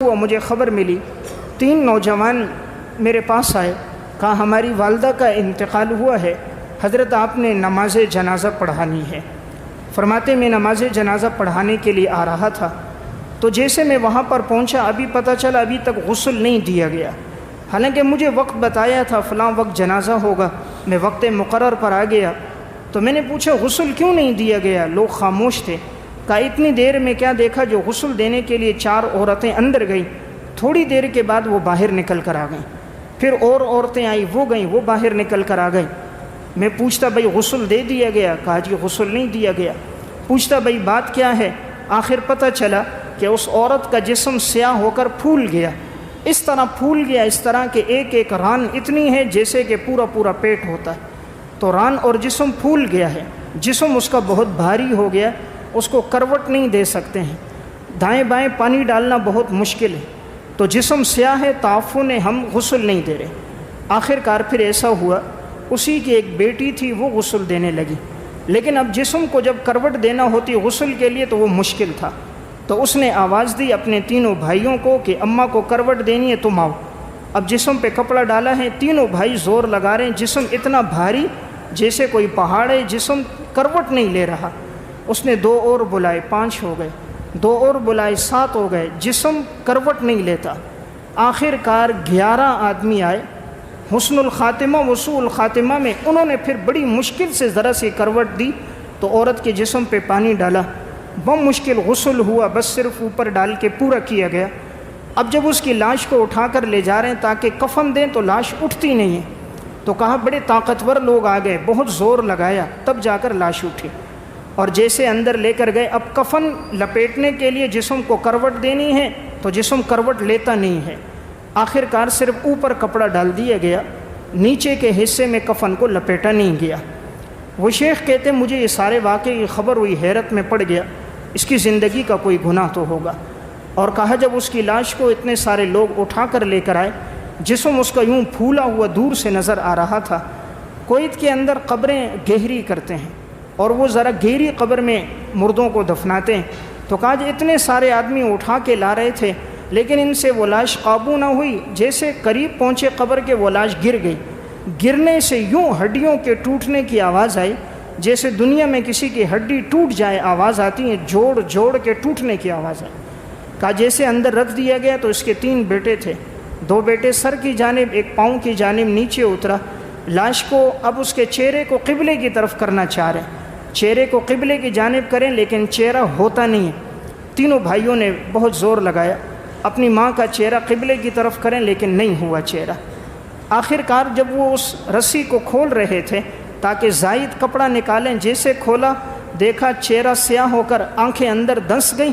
ہوا مجھے خبر ملی، 3 نوجوان میرے پاس آئے، کہا ہماری والدہ کا انتقال ہوا ہے، حضرت آپ نے نماز جنازہ پڑھانی ہے۔ فرماتے میں نماز جنازہ پڑھانے کے لیے آ رہا تھا، تو جیسے میں وہاں پر پہنچا ابھی پتہ چلا ابھی تک غسل نہیں دیا گیا، حالانکہ مجھے وقت بتایا تھا فلاں وقت جنازہ ہوگا، میں وقت مقرر پر آ گیا۔ تو میں نے پوچھا غسل کیوں نہیں دیا گیا؟ لوگ خاموش تھے۔ کہا اتنی دیر میں کیا دیکھا، جو غسل دینے کے لیے 4 عورتیں اندر گئیں، تھوڑی دیر کے بعد وہ باہر نکل کر آ گئیں، پھر اور عورتیں آئیں، وہ گئیں، وہ باہر نکل کر آ گئیں۔ میں پوچھتا بھائی غسل دے دیا گیا؟ کہا جی غسل نہیں دیا گیا۔ پوچھتا بھائی بات کیا ہے؟ آخر پتہ چلا کہ اس عورت کا جسم سیاہ ہو کر پھول گیا، اس طرح پھول گیا، اس طرح کہ ایک ایک ران اتنی ہے جیسے کہ پورا پورا پیٹ ہوتا ہے، تو ران اور جسم پھول گیا ہے، جسم اس کا بہت بھاری ہو گیا، اس کو کروٹ نہیں دے سکتے ہیں، دائیں بائیں پانی ڈالنا بہت مشکل ہے، تو جسم سیاہ ہے، تعفن ہے، ہم غسل نہیں دے رہے۔ آخر کار پھر ایسا ہوا، اسی کی ایک بیٹی تھی، وہ غسل دینے لگی، لیکن اب جسم کو جب کروٹ دینا ہوتی غسل کے لیے تو وہ مشکل تھا، تو اس نے آواز دی اپنے تینوں بھائیوں کو کہ اماں کو کروٹ دینی ہے تم آؤ۔ اب جسم پہ کپڑا ڈالا ہے، تینوں بھائی زور لگا رہے ہیں، جسم اتنا بھاری جیسے کوئی پہاڑ ہے، جسم کروٹ نہیں لے رہا۔ اس نے 2 اور بلائے، 5 ہو گئے، 2 اور بلائے، 7 ہو گئے، جسم کروٹ نہیں لیتا۔ آخر کار 11 آدمی آئے، حسن الخاتمہ وسوء الخاتمہ میں انہوں نے پھر بڑی مشکل سے ذرا سی کروٹ دی تو عورت کے جسم پہ پانی ڈالا، بہت مشکل غسل ہوا، بس صرف اوپر ڈال کے پورا کیا گیا۔ اب جب اس کی لاش کو اٹھا کر لے جا رہے ہیں تاکہ کفن دیں تو لاش اٹھتی نہیں ہے، تو کہا بڑے طاقتور لوگ آ گئے، بہت زور لگایا تب جا کر لاش اٹھی، اور جیسے اندر لے کر گئے، اب کفن لپیٹنے کے لیے جسم کو کروٹ دینی ہے تو جسم کروٹ لیتا نہیں ہے، آخر کار صرف اوپر کپڑا ڈال دیا گیا، نیچے کے حصے میں کفن کو لپیٹا نہیں گیا۔ وہ شیخ کہتے مجھے یہ سارے واقعے کی خبر ہوئی، حیرت میں پڑ گیا، اس کی زندگی کا کوئی گناہ تو ہوگا، اور کہا جب اس کی لاش کو اتنے سارے لوگ اٹھا کر لے کر آئے، جسم اس کا یوں پھولا ہوا دور سے نظر آ رہا تھا۔ کویت کے اندر قبریں گہری کرتے ہیں اور وہ ذرا گہری قبر میں مردوں کو دفناتے ہیں، تو کہا جی اتنے سارے آدمی اٹھا کے لا رہے تھے لیکن ان سے وہ لاش قابو نہ ہوئی، جیسے قریب پہنچے قبر کے وہ لاش گر گئی، گرنے سے یوں ہڈیوں کے ٹوٹنے کی آواز آئی، جیسے دنیا میں کسی کی ہڈی ٹوٹ جائے آواز آتی ہے، جوڑ جوڑ کے ٹوٹنے کی آواز آئی۔ کہا جیسے اندر رکھ دیا گیا تو اس کے 3 بیٹے تھے، 2 بیٹے سر کی جانب، ایک پاؤں کی جانب نیچے اترا، لاش کو اب اس کے چہرے کو قبلے کی طرف کرنا چاہ رہے ہیں، چہرے کو قبلے کی جانب کریں لیکن چہرہ ہوتا نہیں ہے۔ تینوں بھائیوں نے بہت زور لگایا، اپنی ماں کا چہرہ قبلے کی طرف کریں لیکن نہیں ہوا چہرہ۔ آخر کار جب وہ اس رسی کو کھول رہے تھے تاکہ زائد کپڑا نکالیں، جیسے کھولا دیکھا چہرہ سیاہ ہو کر آنکھیں اندر دھنس گئیں،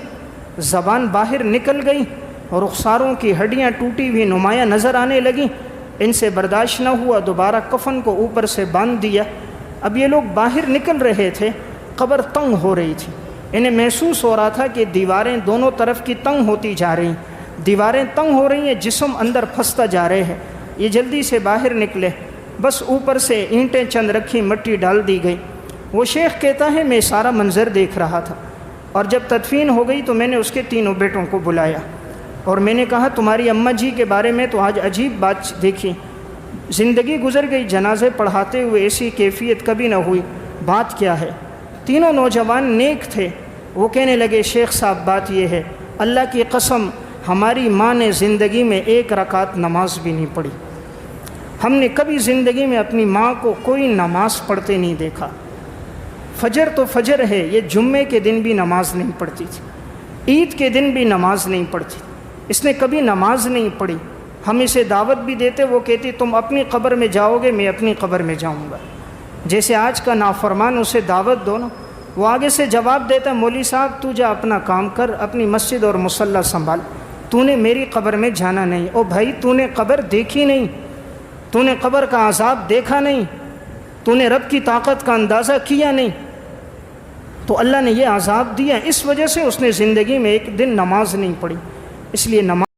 زبان باہر نکل گئی، اور رخساروں کی ہڈیاں ٹوٹی ہوئی نمایاں نظر آنے لگیں۔ ان سے برداشت نہ ہوا، دوبارہ کفن کو اوپر سے باندھ دیا۔ اب یہ لوگ باہر نکل رہے تھے، قبر تنگ ہو رہی تھی، انہیں محسوس ہو رہا تھا کہ دیواریں دونوں طرف کی تنگ ہوتی جا رہی ہیں، دیواریں تنگ ہو رہی ہیں، جسم اندر پھنستا جا رہے ہیں۔ یہ جلدی سے باہر نکلے، بس اوپر سے اینٹیں چند رکھی، مٹی ڈال دی گئی۔ وہ شیخ کہتا ہے میں سارا منظر دیکھ رہا تھا، اور جب تدفین ہو گئی تو میں نے اس کے 3 بیٹوں کو بلایا اور میں نے کہا تمہاری اماں جی کے بارے میں تو آج عجیب بات دیکھی، زندگی گزر گئی، جنازے پڑھاتے ہوئے ایسی کیفیت کبھی نہ ہوئی، بات کیا ہے؟ تینوں نوجوان نیک تھے، وہ کہنے لگے شیخ صاحب بات یہ ہے، اللہ کی قسم ہماری ماں نے زندگی میں 1 رکعت نماز بھی نہیں پڑھی، ہم نے کبھی زندگی میں اپنی ماں کو کوئی نماز پڑھتے نہیں دیکھا، فجر تو فجر ہے، یہ جمعے کے دن بھی نماز نہیں پڑھتی تھی، عید کے دن بھی نماز نہیں پڑھتی، اس نے کبھی نماز نہیں پڑھی، ہم اسے دعوت بھی دیتے، وہ کہتی تم اپنی قبر میں جاؤ گے، میں اپنی قبر میں جاؤں گا، جیسے آج کا نافرمان اسے دعوت دو نا، وہ آگے سے جواب دیتا مولوی صاحب تو جا اپنا کام کر، اپنی مسجد اور مصلی سنبھال، تو نے میری قبر میں جانا نہیں۔ او بھائی تو نے قبر دیکھی نہیں، تو نے قبر کا عذاب دیکھا نہیں، تو نے رب کی طاقت کا اندازہ کیا نہیں، تو اللہ نے یہ عذاب دیا، اس وجہ سے اس نے زندگی میں 1 دن نماز نہیں پڑھی، اس لیے نماز